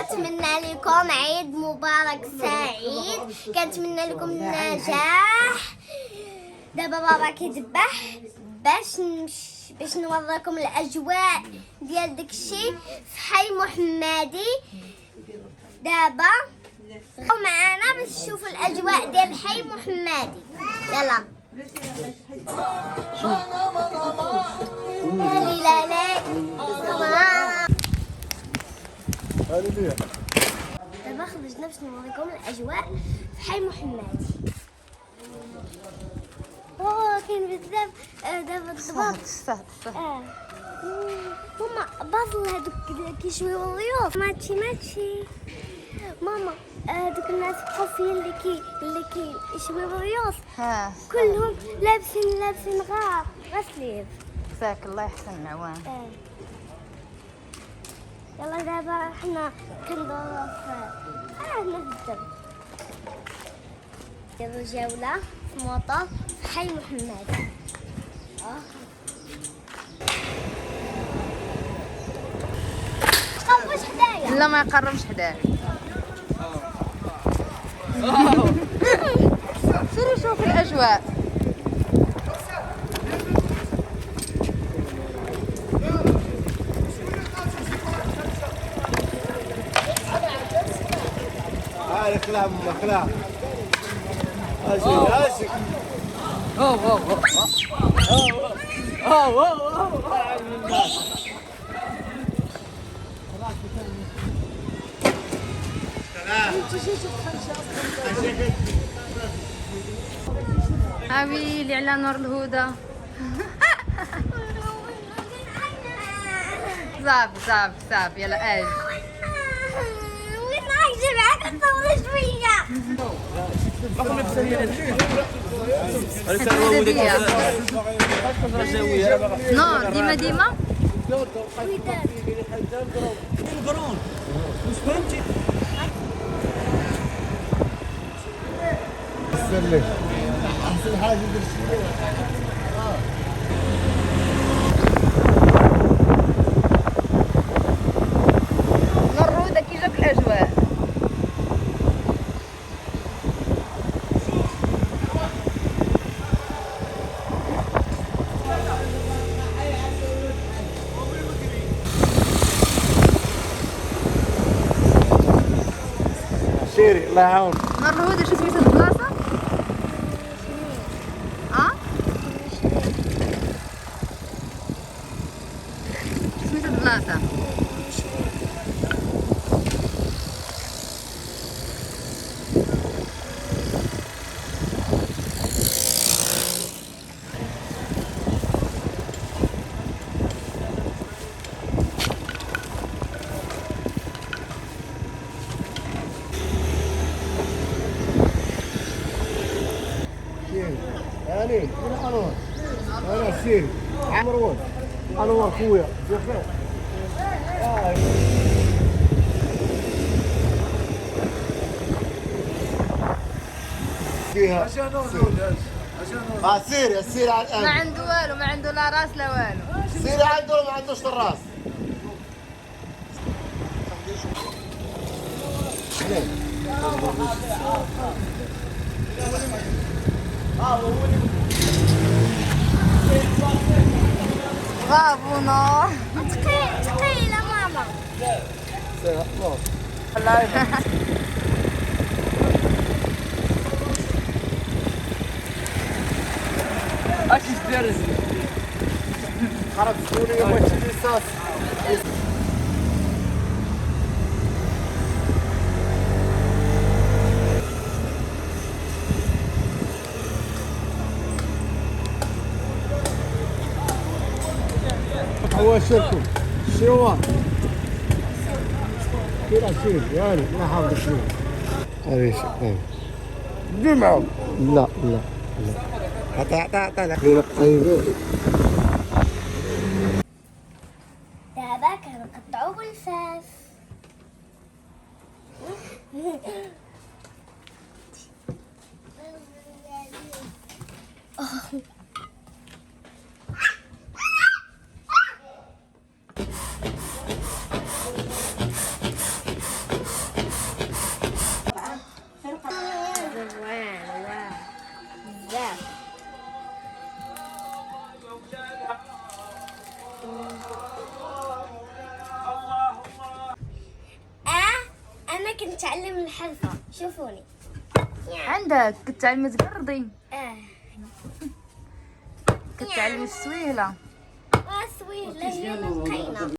كنتمنى لكم عيد مبارك سعيد، كنتمنى لكم النجاح. دابا بابا كيذبح باش نوريكم الاجواء ديال داكشي في حي محمدي. دابا معنا باش تشوفوا الاجواء ديال حي محمدي. يلا دابا خرجنا باش نوريكم الاجواء في حي محمدي. كاين بزاف دابا الضباط. ماما بازل هادوك كيشويو الضيوف. ماتشي ماما دوك الناس القصيين اللي كيشويو الضيوف كلهم لابسين غسليف. جزاك الله يحسن العوان. يلا دابا حنا كندورو هنا في الدرب. نديرو جولة في موطور في حي محمدي. قربوش حدايا. لا ما يقربش حدايا. سيروا شوفوا الاجواء. خلاص اشك عويلي على نور الهدى. صافي يلا اجي. وين رايح معاك نصور شوية. نور ديما احسن حاجه درتي. نور كي جاب الاجواء. سيري الله يعاون. نور الهدى شو سميتها البلاصه؟ سميتها البلاصه. هاني من انور انا سيري مروان انور خويا بخير. فيها سيري على الان. ما عنده والو، ما عنده لا راس لا والو. سيري عنده ما عندوش الراس. برافو نور. ثقيلة ماما. اش دير خرج سوريا ماشي ليساس. هو شركم شيوان كلا شيء يعني ما حافظ شيء. هذا شيء جمعة لا عطا دابا كنقطعو بالفاس. كنتعلم الحرفة، شوفوني. عندك كتعلمي تقرضي، اه كتعلمي السويهله. سويه لا هي لقينا.